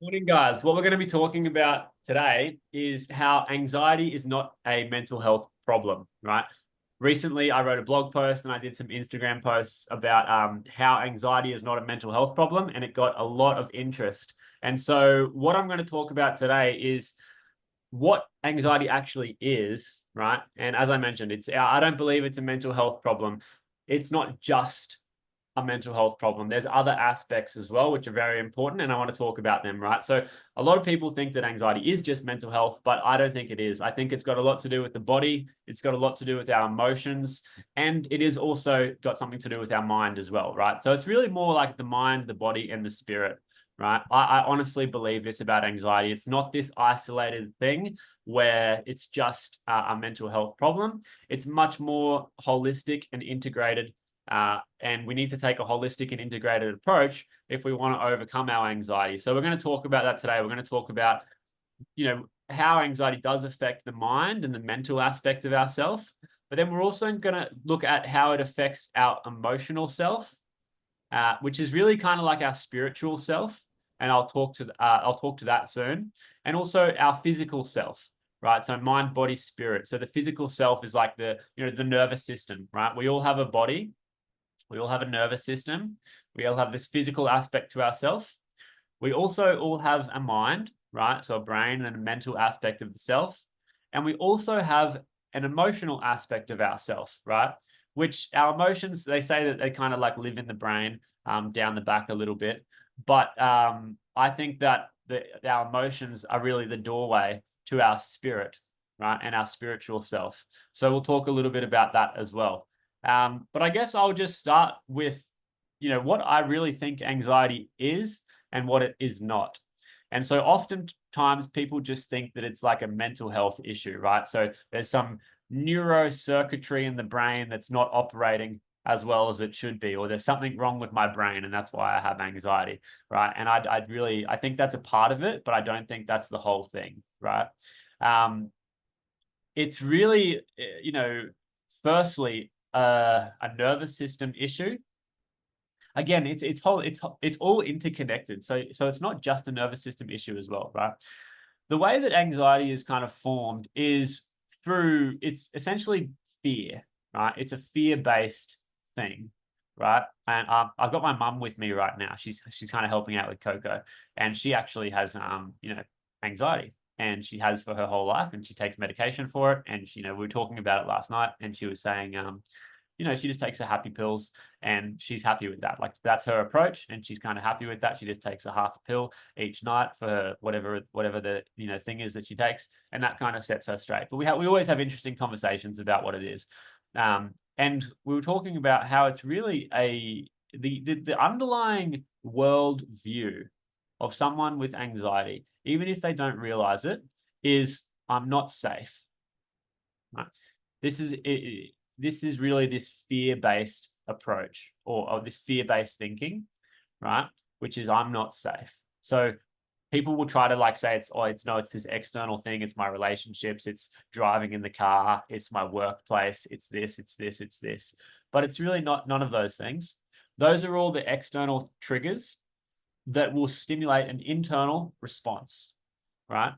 Morning, guys. What we're going to be talking about today is how anxiety is not a mental health problem, right? Recently, I wrote a blog post and I did some Instagram posts about how anxiety is not a mental health problem, and it got a lot of interest. And so, what I'm going to talk about today is what anxiety actually is, right? And as I mentioned, I don't believe it's a mental health problem. It's not just a mental health problem. There's other aspects as well, which are very important, and I want to talk about them, right? So, a lot of people think that anxiety is just mental health, but I don't think it is. I think it's got a lot to do with the body, it's got a lot to do with our emotions, and it is also got something to do with our mind as well, right? So, it's really more like the mind, the body, and the spirit. Right. I honestly believe this about anxiety. It's not this isolated thing where it's just a mental health problem. It's much more holistic and integrated, and we need to take a holistic and integrated approach if we want to overcome our anxiety. So we're going to talk about that today. We're going to talk about, how anxiety does affect the mind and the mental aspect of ourself. But then we're also going to look at how it affects our emotional self, which is really kind of like our spiritual self. And I'll talk to that soon. And also our physical self, right? So mind, body, spirit. So the physical self is like the nervous system, right? We all have a body, we all have a nervous system. We all have this physical aspect to ourself. We also all have a mind, right? So a brain and a mental aspect of the self. And we also have an emotional aspect of ourself, right? Which our emotions, they say that they kind of like live in the brain, down the back a little bit. But I think that our emotions are really the doorway to our spirit, right? And our spiritual self. So we'll talk a little bit about that as well. But I guess I'll just start with, what I really think anxiety is and what it is not. And so oftentimes people just think that it's like a mental health issue, right? So there's some neurocircuitry in the brain that's not operating as well as it should be, or there's something wrong with my brain and that's why I have anxiety, right? And I think that's a part of it, but I don't think that's the whole thing, right? It's really, firstly, a nervous system issue. Again, it's all interconnected. So it's not just a nervous system issue as well, right? The way that anxiety is kind of formed is through it's essentially fear, right? It's a fear-based thing, right? And I've got my mum with me right now. She's kind of helping out with Coco, and she actually has anxiety, and she has for her whole life, and she takes medication for it. And we were talking about it last night, and she was saying she just takes her happy pills and she's happy with that. Like that's her approach, and she's kind of happy with that. She just takes a half a pill each night for whatever the thing is that she takes, and that kind of sets her straight. But we always have interesting conversations about what it is. And we were talking about how it's really the underlying world view of someone with anxiety, even if they don't realize it, is I'm not safe. Right? This is it, this is really this fear-based approach, or this fear-based thinking, right? Which is I'm not safe. So people will try to like say it's this external thing, it's my relationships, it's driving in the car, it's my workplace, it's this. But it's really not none of those things. Those are all the external triggers that will stimulate an internal response, right?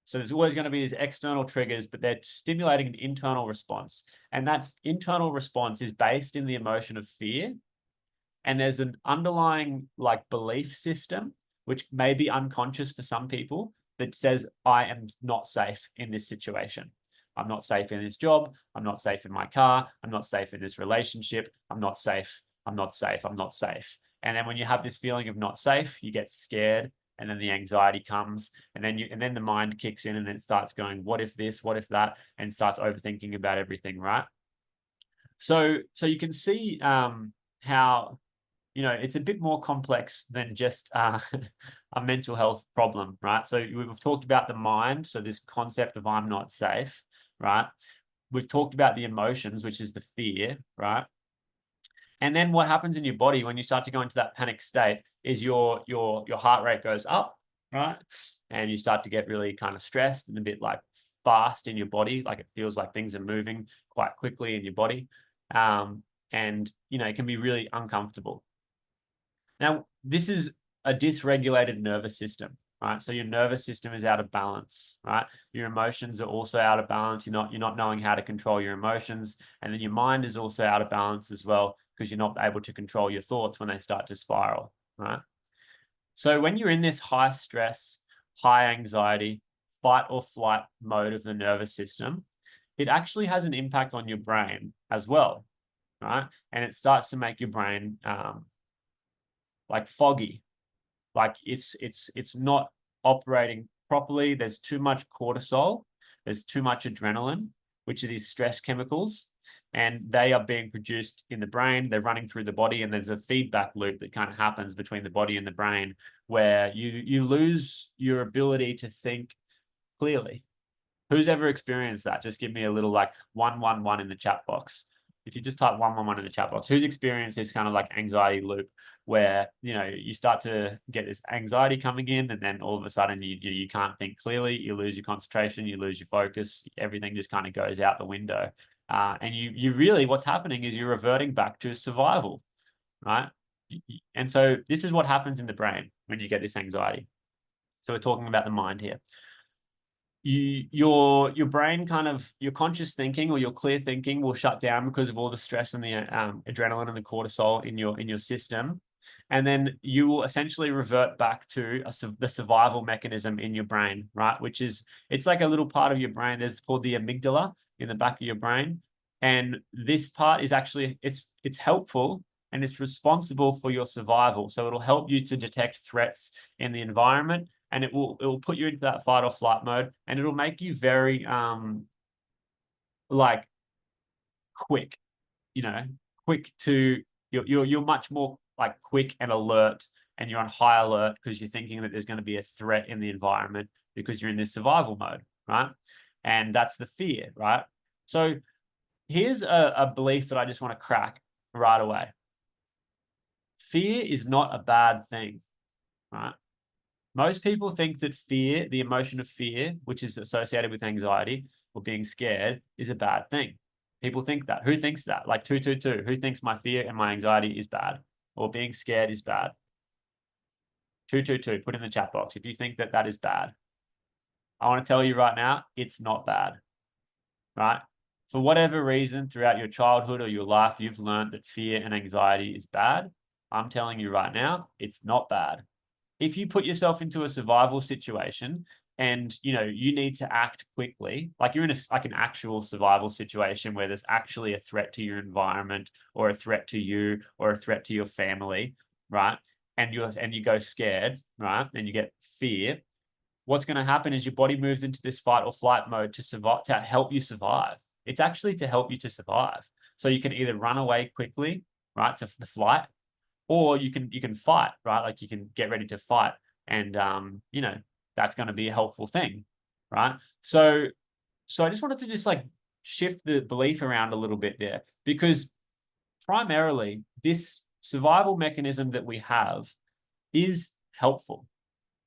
So there's always going to be these external triggers, but they're stimulating an internal response. And that internal response is based in the emotion of fear. And there's an underlying like belief system, which may be unconscious for some people, that says, I am not safe in this situation. I'm not safe in this job. I'm not safe in my car. I'm not safe in this relationship. I'm not safe. I'm not safe. I'm not safe. And then when you have this feeling of not safe, you get scared, and then the anxiety comes, and then the mind kicks in, and then it starts going, what if this, what if that, and starts overthinking about everything, right? So you can see how it's a bit more complex than just a mental health problem, right? So we've talked about the mind, so this concept of I'm not safe, right? We've talked about the emotions, which is the fear, right? And then what happens in your body when you start to go into that panic state is your heart rate goes up, right? And you start to get really kind of stressed and a bit like fast in your body, like it feels like things are moving quite quickly in your body. And it can be really uncomfortable. Now, this is a dysregulated nervous system, right? So your nervous system is out of balance, right? Your emotions are also out of balance. You're not knowing how to control your emotions. And then your mind is also out of balance as well, because you're not able to control your thoughts when they start to spiral, right? So when you're in this high stress, high anxiety, fight or flight mode of the nervous system, it actually has an impact on your brain as well, right? And it starts to make your brain like foggy, like it's not operating properly. There's too much cortisol, there's too much adrenaline, which are these stress chemicals, and they are being produced in the brain. They're running through the body, and there's a feedback loop that kind of happens between the body and the brain, where you lose your ability to think clearly. Who's ever experienced that? Just give me a little like 111 in the chat box. If you just type 111 in the chat box, who's experienced this kind of like anxiety loop where, you know, you start to get this anxiety coming in, and then all of a sudden you can't think clearly, you lose your concentration, you lose your focus, everything just kind of goes out the window. And you really, what's happening is you're reverting back to survival, right? And so this is what happens in the brain when you get this anxiety. So we're talking about the mind here. Your brain, kind of your conscious thinking or your clear thinking, will shut down because of all the stress and the adrenaline and the cortisol in your system, and then you will essentially revert back to the survival mechanism in your brain, right? Which is, it's like a little part of your brain. There's called the amygdala in the back of your brain, and this part is actually it's helpful, and it's responsible for your survival. So it'll help you to detect threats in the environment, and it will put you into that fight or flight mode, and it'll make you very like quick, you know, quick to you're much more like quick and alert, and you're on high alert because you're thinking that there's going to be a threat in the environment because you're in this survival mode, right? And that's the fear, right? So here's a belief that I just want to crack right away. Fear is not a bad thing, right? Most people think that fear, the emotion of fear, which is associated with anxiety or being scared, is a bad thing. People think that. Who thinks that? Like 222. Who thinks my fear and my anxiety is bad, or being scared is bad? 222. Put in the chat box if you think that that is bad. I want to tell you right now, it's not bad, right? For whatever reason, throughout your childhood or your life, you've learned that fear and anxiety is bad. I'm telling you right now, it's not bad. If you put yourself into a survival situation and you need to act quickly, like you're in like an actual survival situation where there's actually a threat to your environment or a threat to you or a threat to your family, right? And you go scared, right? And you get fear. What's going to happen is your body moves into this fight or flight mode to survive, to help you survive. It's actually to help you to survive. So you can either run away quickly, right, to the flight, or you can fight, right? Like you can get ready to fight, and that's going to be a helpful thing, right? So I just wanted to just like shift the belief around a little bit there, because primarily this survival mechanism that we have is helpful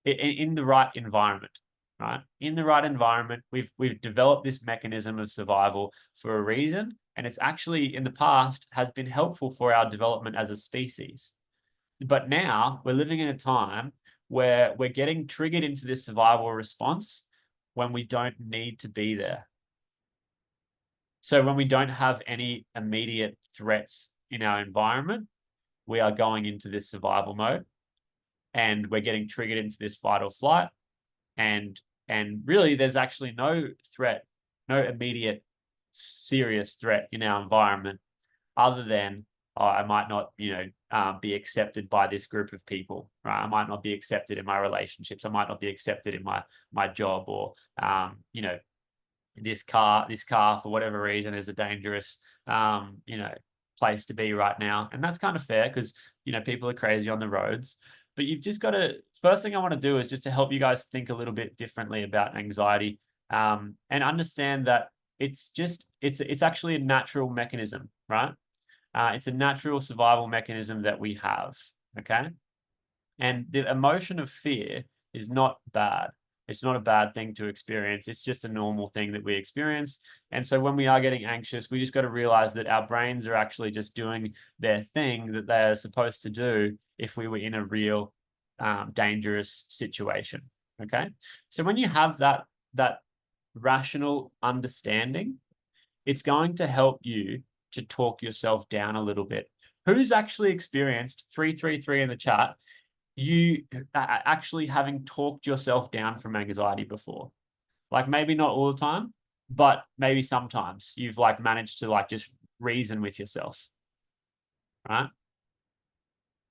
in the right environment, right? In the right environment, we've developed this mechanism of survival for a reason, and it's actually in the past has been helpful for our development as a species. But now we're living in a time where we're getting triggered into this survival response when we don't need to be there. So when we don't have any immediate threats in our environment, we are going into this survival mode, and we're getting triggered into this fight or flight. And really, there's actually no threat, no immediate serious threat in our environment, other than I might not, be accepted by this group of people, right? I might not be accepted in my relationships. I might not be accepted in my job, or this car for whatever reason is a dangerous place to be right now. And that's kind of fair, because people are crazy on the roads. But you've just got to, first thing I want to do is just to help you guys think a little bit differently about anxiety, and understand that it's actually a natural mechanism, right? It's a natural survival mechanism that we have, okay? And the emotion of fear is not bad. It's not a bad thing to experience. It's just a normal thing that we experience. And so when we are getting anxious, we just got to realize that our brains are actually just doing their thing that they're supposed to do if we were in a real dangerous situation, Okay. So when you have that rational understanding, it's going to help you to talk yourself down a little bit. Who's actually experienced 333 in the chat? You actually having talked yourself down from anxiety before? Like maybe not all the time, but maybe sometimes you've like managed to like just reason with yourself, right?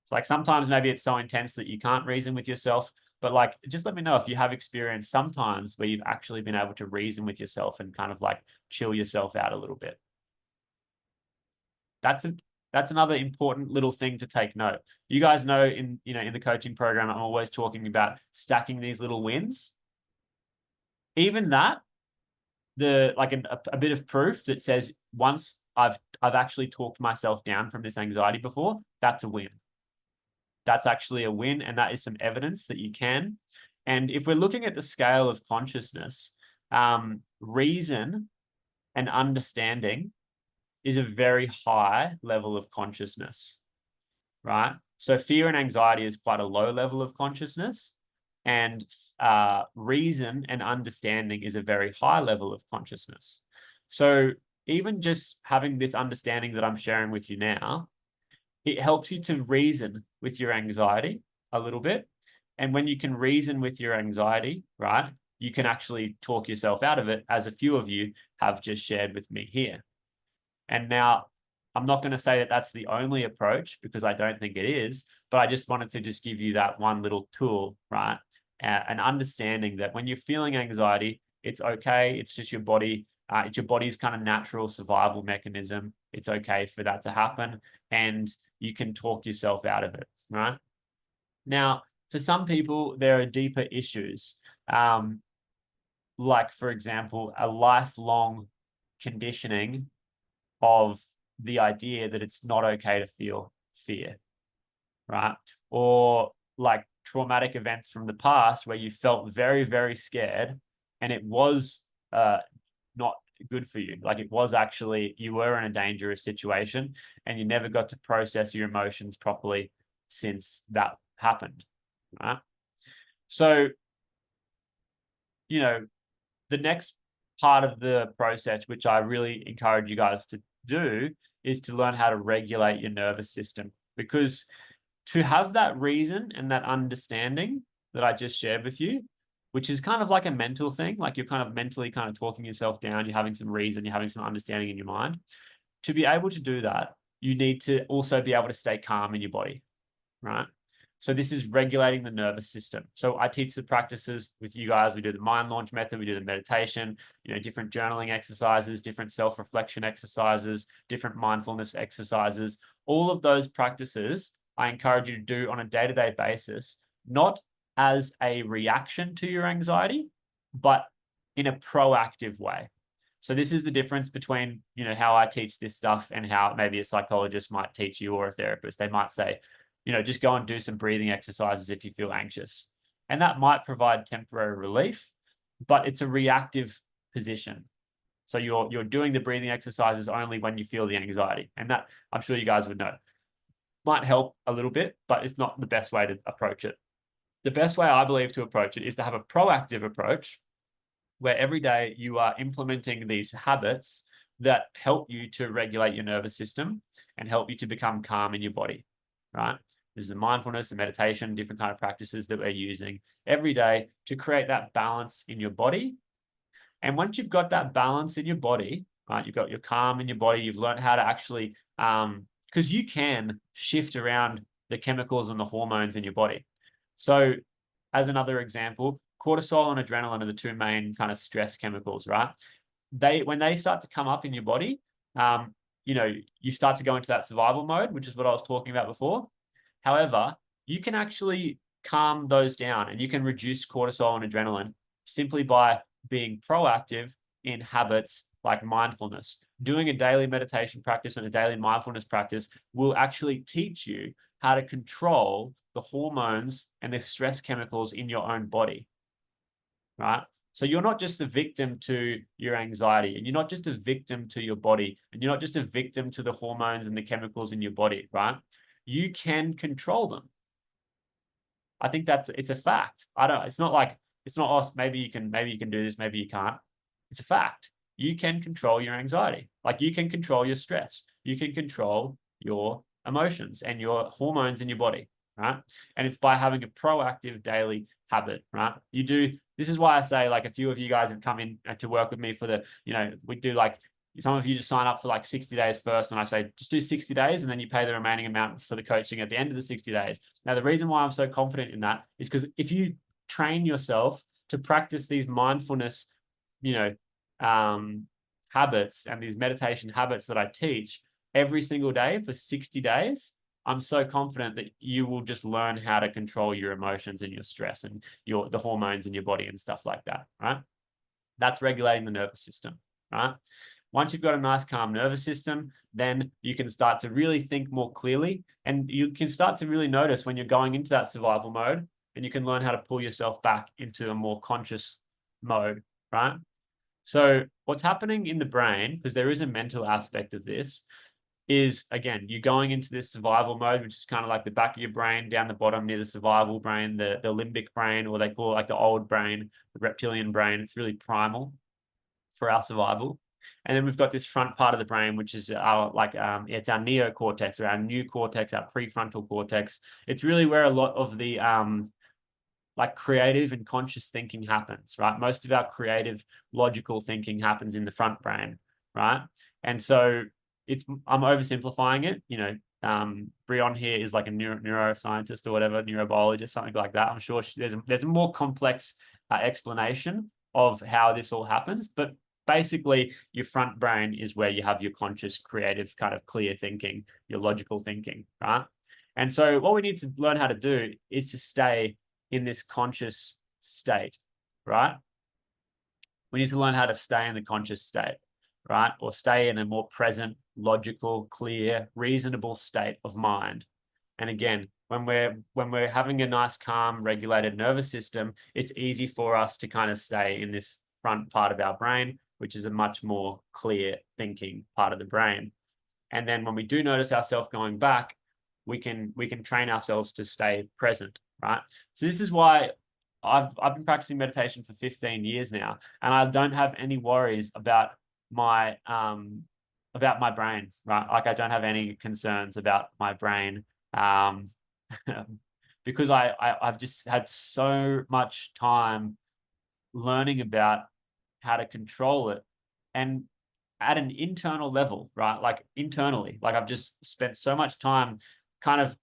It's like sometimes maybe it's so intense that you can't reason with yourself, but like just let me know if you have experienced sometimes where you've actually been able to reason with yourself and kind of like chill yourself out a little bit. That's another important little thing to take note. You guys know in the coaching program, I'm always talking about stacking these little wins. Even that, a bit of proof that says once I've actually talked myself down from this anxiety before, that's a win. That's actually a win, and that is some evidence that you can. And if we're looking at the scale of consciousness, reason and understanding is a very high level of consciousness, right? So fear and anxiety is quite a low level of consciousness, and reason and understanding is a very high level of consciousness. So even just having this understanding that I'm sharing with you now, it helps you to reason with your anxiety a little bit. And when you can reason with your anxiety, right, you can actually talk yourself out of it, as a few of you have just shared with me here. And now I'm not going to say that that's the only approach, because I don't think it is, but I just wanted to just give you that one little tool, right? An understanding that when you're feeling anxiety, it's okay. It's just your body. It's your body's kind of natural survival mechanism. It's okay for that to happen, and you can talk yourself out of it, right? Now, for some people, there are deeper issues, like, for example, a lifelong conditioning of the idea that it's not okay to feel fear, right? Or like traumatic events from the past where you felt very, very scared and it was not good for you. Like it was actually, you were in a dangerous situation and you never got to process your emotions properly since that happened, right? So, the next part of the process, which I really encourage you guys to do, is to learn how to regulate your nervous system. Because to have that reason and that understanding that I just shared with you, which is kind of like a mental thing, like you're kind of mentally kind of talking yourself down, you're having some reason, you're having some understanding in your mind. To be able to do that, you need to also be able to stay calm in your body, right? So this is regulating the nervous system. So I teach the practices with you guys. We do the mind launch method. We do the meditation, different journaling exercises, different self-reflection exercises, different mindfulness exercises. All of those practices I encourage you to do on a day-to-day basis, not as a reaction to your anxiety, but in a proactive way. So this is the difference between, how I teach this stuff and how maybe a psychologist might teach you, or a therapist. They might say, just go and do some breathing exercises if you feel anxious. And that might provide temporary relief, but it's a reactive position. So you're doing the breathing exercises only when you feel the anxiety. And that, I'm sure you guys would know, might help a little bit, but it's not the best way to approach it. The best way I believe to approach it is to have a proactive approach where every day you are implementing these habits that help you to regulate your nervous system and help you to become calm in your body, right? This is the mindfulness and meditation, different kind of practices that we're using every day to create that balance in your body. And once you've got that balance in your body, right, you've got your calm in your body, you've learned how to actually, because you can shift around the chemicals and the hormones in your body. So as another example, cortisol and adrenaline are the two main kind of stress chemicals, right? When they start to come up in your body, you start to go into that survival mode, which is what I was talking about before. However, you can actually calm those down and you can reduce cortisol and adrenaline simply by being proactive in habits like mindfulness. Doing a daily meditation practice and a daily mindfulness practice will actually teach you how to control the hormones and the stress chemicals in your own body, right? So you're not just a victim to your anxiety, and you're not just a victim to your body, and you're not just a victim to the hormones and the chemicals in your body, right? You can control them. I think it's a fact. It's not like it's not us. Maybe you can do this, maybe you can't. It's a fact. You can control your anxiety. Like you can control your stress. You can control your emotions and your hormones in your body, right? And it's by having a proactive daily habit, right? This is why I say, like, a few of you guys have come in to work with me for we do, like, some of you just sign up for like 60 days first. And I say, just do 60 days and then you pay the remaining amount for the coaching at the end of the 60 days. Now, the reason why I'm so confident in that is because if you train yourself to practice these mindfulness, habits and these meditation habits that I teach every single day for 60 days, I'm so confident that you will just learn how to control your emotions and your stress and the hormones in your body and stuff like that, right? That's regulating the nervous system, right? Once you've got a nice, calm nervous system, then you can start to really think more clearly, and you can start to really notice when you're going into that survival mode, and you can learn how to pull yourself back into a more conscious mode, right? So what's happening in the brain, because there is a mental aspect of this, is, again, you're going into this survival mode, which is kind of like the back of your brain down the bottom near the survival brain, the limbic brain, or they call it like the old brain, the reptilian brain. It's really primal for our survival. And then we've got this front part of the brain, which is it's our neocortex, or our new cortex, our prefrontal cortex. It's really where a lot of the like creative and conscious thinking happens, right? Most of our creative, logical thinking happens in the front brain, right? And so I'm oversimplifying it. Brion here is like a neuroscientist or whatever, neurobiologist, something like that. I'm sure there's a more complex explanation of how this all happens, but basically your front brain is where you have your conscious, creative, kind of clear thinking, your logical thinking, right? And so what we need to learn how to do is to stay in this conscious state, right? We need to learn how to stay in the conscious state, right? Or stay in a more present, logical, clear, reasonable state of mind. And again, when we're having a nice, calm, regulated nervous system, it's easy for us to kind of stay in this front part of our brain, which is a much more clear thinking part of the brain. And then when we do notice ourselves going back, we can train ourselves to stay present, right? So this is why I've been practicing meditation for 15 years now, and I don't have any worries about my brain, right? Like, I don't have any concerns about my brain, because I've just had so much time learning about how to control it, and at an internal level, right? Like internally, like I've just spent so much time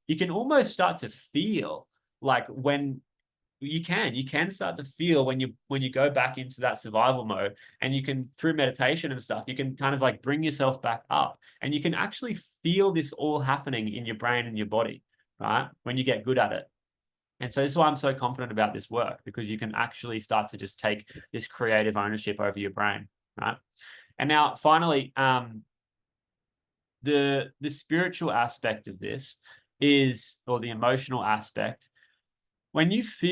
you can almost start to feel like when you can start to feel when you go back into that survival mode, and you can, through meditation and stuff, you can kind of like bring yourself back up, and you can actually feel this all happening in your brain and your body, right? When you get good at it. And so this is why I'm so confident about this work, because you can actually start to just take this creative ownership over your brain, right? And now finally, the spiritual aspect of this is, or the emotional aspect, if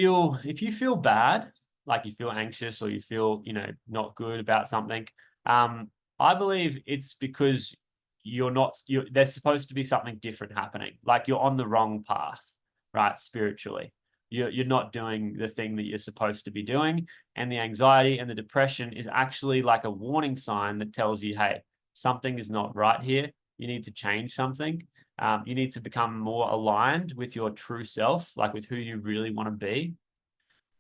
you feel bad, like you feel anxious or you feel, not good about something, I believe it's because there's supposed to be something different happening. Like you're on the wrong path, right? Spiritually, you're not doing the thing that you're supposed to be doing. And the anxiety and the depression is actually like a warning sign that tells you, hey, something is not right here. You need to change something. You need to become more aligned with your true self, like with who you really want to be.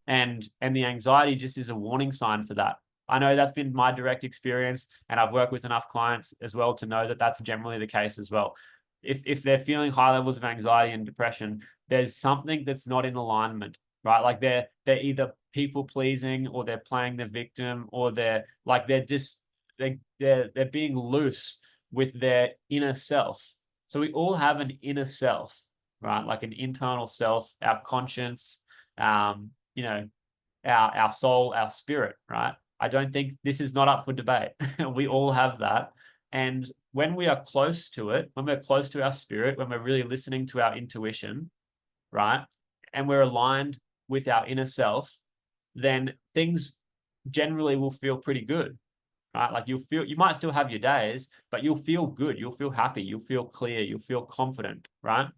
And the anxiety just is a warning sign for that. I know that's been my direct experience, and I've worked with enough clients as well to know that that's generally the case as well. If they're feeling high levels of anxiety and depression, there's something that's not in alignment, right? Like they're either people pleasing, or they're playing the victim, or they're being loose with their inner self. So we all have an inner self, right? Like an internal self, our conscience, our soul, our spirit, right? I don't think this is not up for debate. We all have that. And when we are close to it, when we're close to our spirit, when we're really listening to our intuition, right? And we're aligned with our inner self, then things generally will feel pretty good, right? Like you might still have your days, but you'll feel good. You'll feel happy. You'll feel clear. You'll feel confident, right?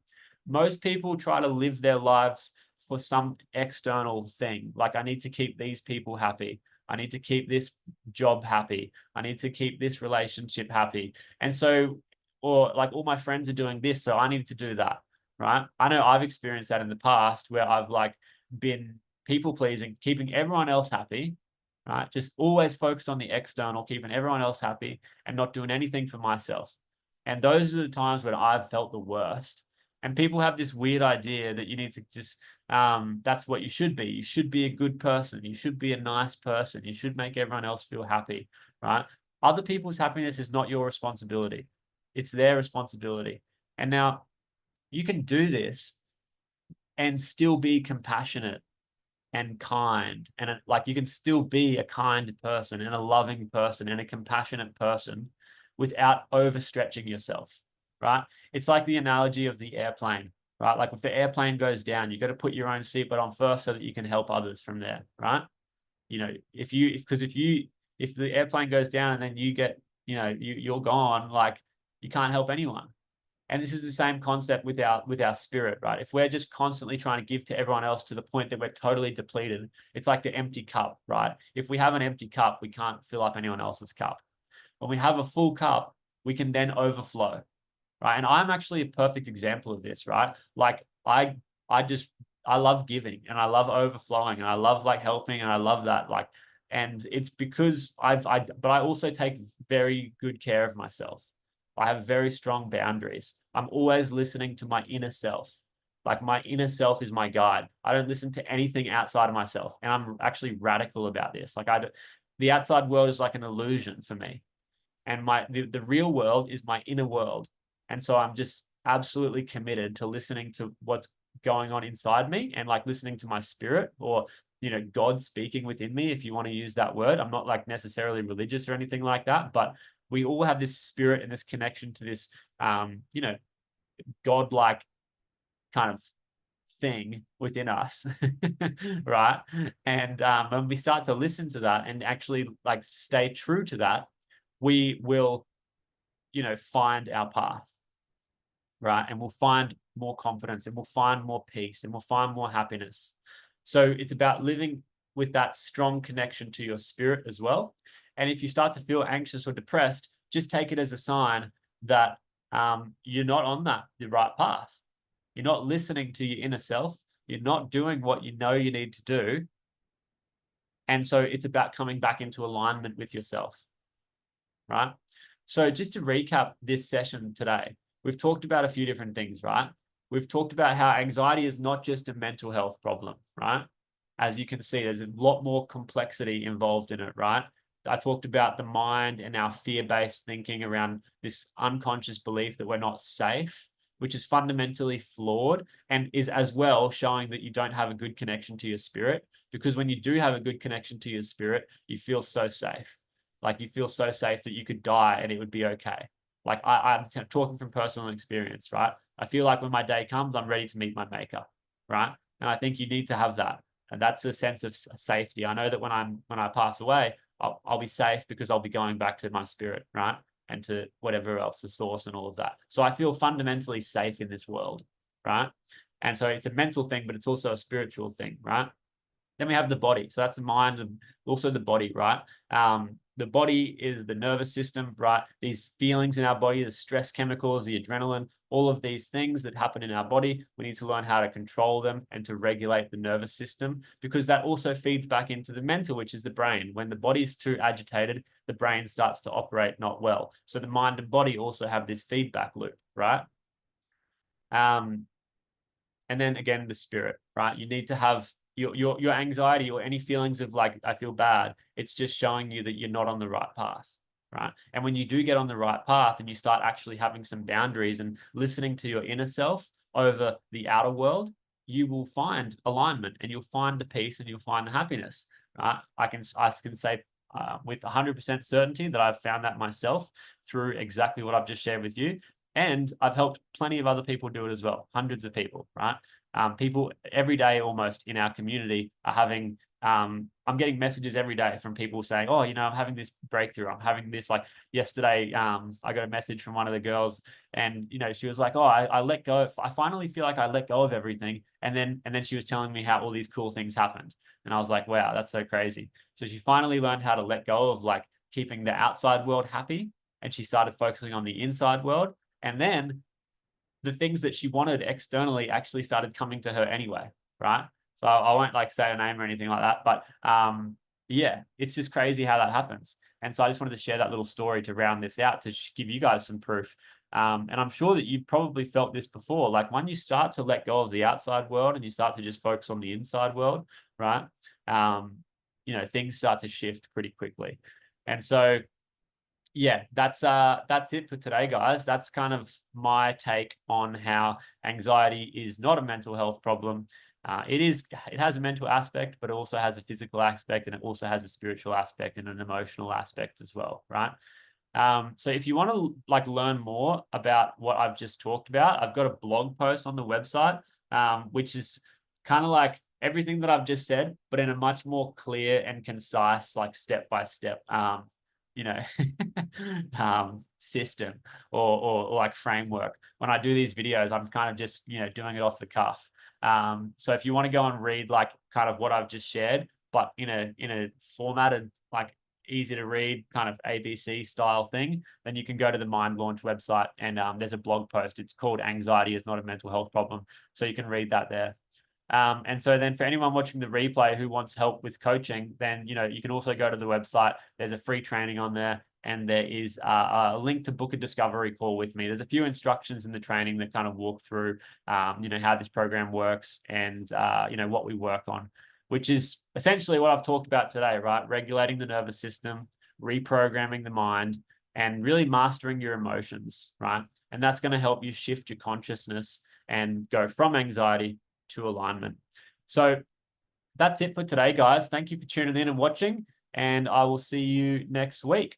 Most people try to live their lives for some external thing. Like I need to keep these people happy. I need to keep this job happy. I need to keep this relationship happy. And so, or like all my friends are doing this, so I need to do that, right? I know I've experienced that in the past where I've like been people pleasing, keeping everyone else happy, right? Just always focused on the external, keeping everyone else happy and not doing anything for myself. And those are the times when I've felt the worst. And people have this weird idea that you need to just, that's what you should be. You should be a good person. You should be a nice person. You should make everyone else feel happy, right? Other people's happiness is not your responsibility. It's their responsibility. And now you can do this and still be compassionate and kind. And like you can still be a kind person and a loving person and a compassionate person without overstretching yourself, right? It's like the analogy of the airplane, right? Like if the airplane goes down, you got to put your own seatbelt on first so that you can help others from there, right? You know, if the airplane goes down and then you get, you're gone, like you can't help anyone. And this is the same concept with our spirit, right? If we're just constantly trying to give to everyone else to the point that we're totally depleted, it's like the empty cup, right? If we have an empty cup, we can't fill up anyone else's cup. When we have a full cup, we can then overflow, right? And I'm actually a perfect example of this, right? Like I love giving and I love overflowing and I love like helping and I love that, like, and it's because but I also take very good care of myself. I have very strong boundaries. I'm always listening to my inner self. Like my inner self is my guide. I don't listen to anything outside of myself. And I'm actually radical about this. Like the outside world is like an illusion for me. And the real world is my inner world. And so I'm just absolutely committed to listening to what's going on inside me and like listening to my spirit, or God speaking within me, if you want to use that word. I'm not like necessarily religious or anything like that, but we all have this spirit and this connection to this godlike kind of thing within us. Right? And when we start to listen to that and actually like stay true to that, we will find our path, right? And we'll find more confidence and we'll find more peace and we'll find more happiness. So it's about living with that strong connection to your spirit as well. And if you start to feel anxious or depressed, just take it as a sign that you're not on the right path. You're not listening to your inner self. You're not doing what you know you need to do. And so it's about coming back into alignment with yourself, right? So just to recap this session today, we've talked about a few different things, right? We've talked about how anxiety is not just a mental health problem, right? As you can see, there's a lot more complexity involved in it, right? I talked about the mind and our fear-based thinking around this unconscious belief that we're not safe, which is fundamentally flawed and is as well showing that you don't have a good connection to your spirit. Because when you do have a good connection to your spirit, you feel so safe. Like you feel so safe that you could die and it would be okay. Like I'm talking from personal experience, right? I feel like when my day comes, I'm ready to meet my maker, right? And I think you need to have that. And that's a sense of safety. I know that when I pass away, I'll be safe because I'll be going back to my spirit, right? And to whatever else, the source and all of that. So I feel fundamentally safe in this world, right? And so it's a mental thing, but it's also a spiritual thing, right? Then we have the body. So that's the mind and also the body, right? The body is the nervous system, right? These feelings in our body, the stress chemicals, the adrenaline, all of these things that happen in our body, we need to learn how to control them and to regulate the nervous system, because that also feeds back into the mental, which is the brain. When the body's too agitated, the brain starts to operate not well. So the mind and body also have this feedback loop, right? And then again, the spirit, right? You need to have your anxiety or any feelings of like, I feel bad. It's just showing you that you're not on the right path, right? And when you do get on the right path and you start actually having some boundaries and listening to your inner self over the outer world, you will find alignment and you'll find the peace and you'll find the happiness, right? I can say with 100% certainty that I've found that myself through exactly what I've just shared with you. And I've helped plenty of other people do it as well, hundreds of people, right? People every day almost in our community are having I'm getting messages every day from people saying, oh, I'm having this breakthrough. I'm having this, like yesterday, I got a message from one of the girls, and she was like, oh, I let go. I finally feel like I let go of everything. And then she was telling me how all these cool things happened. And I was like, wow, that's so crazy. So she finally learned how to let go of like keeping the outside world happy. And she started focusing on the inside world. And then the things that she wanted externally actually started coming to her anyway, right? So I won't like say a name or anything like that, but yeah, it's just crazy how that happens. And so I just wanted to share that little story to round this out, to give you guys some proof. And I'm sure that you've probably felt this before. Like when you start to let go of the outside world and you start to just focus on the inside world, right? Things start to shift pretty quickly. And so yeah, that's it for today, guys. That's kind of my take on how anxiety is not a mental health problem. It has a mental aspect, but it also has a physical aspect, and it also has a spiritual aspect and an emotional aspect as well, right? So if you want to like learn more about what I've just talked about, I've got a blog post on the website, which is kind of like everything that I've just said, but in a much more clear and concise, like step by step, you know, system or like framework. When I do these videos, I'm kind of just, doing it off the cuff. So if you want to go and read like kind of what I've just shared, but in a formatted, like easy to read kind of ABC style thing, then you can go to the Mind Launch website, and there's a blog post. It's called Anxiety is Not a Mental Health Problem. So you can read that there. And so then for anyone watching the replay who wants help with coaching, then, you can also go to the website. There's a free training on there, and there is a link to book a discovery call with me. There's a few instructions in the training that kind of walk through, how this program works and, what we work on, which is essentially what I've talked about today, right? Regulating the nervous system, reprogramming the mind, and really mastering your emotions, right? And that's going to help you shift your consciousness and go from anxiety to alignment. So that's it for today, guys. Thank you for tuning in and watching, and I will see you next week.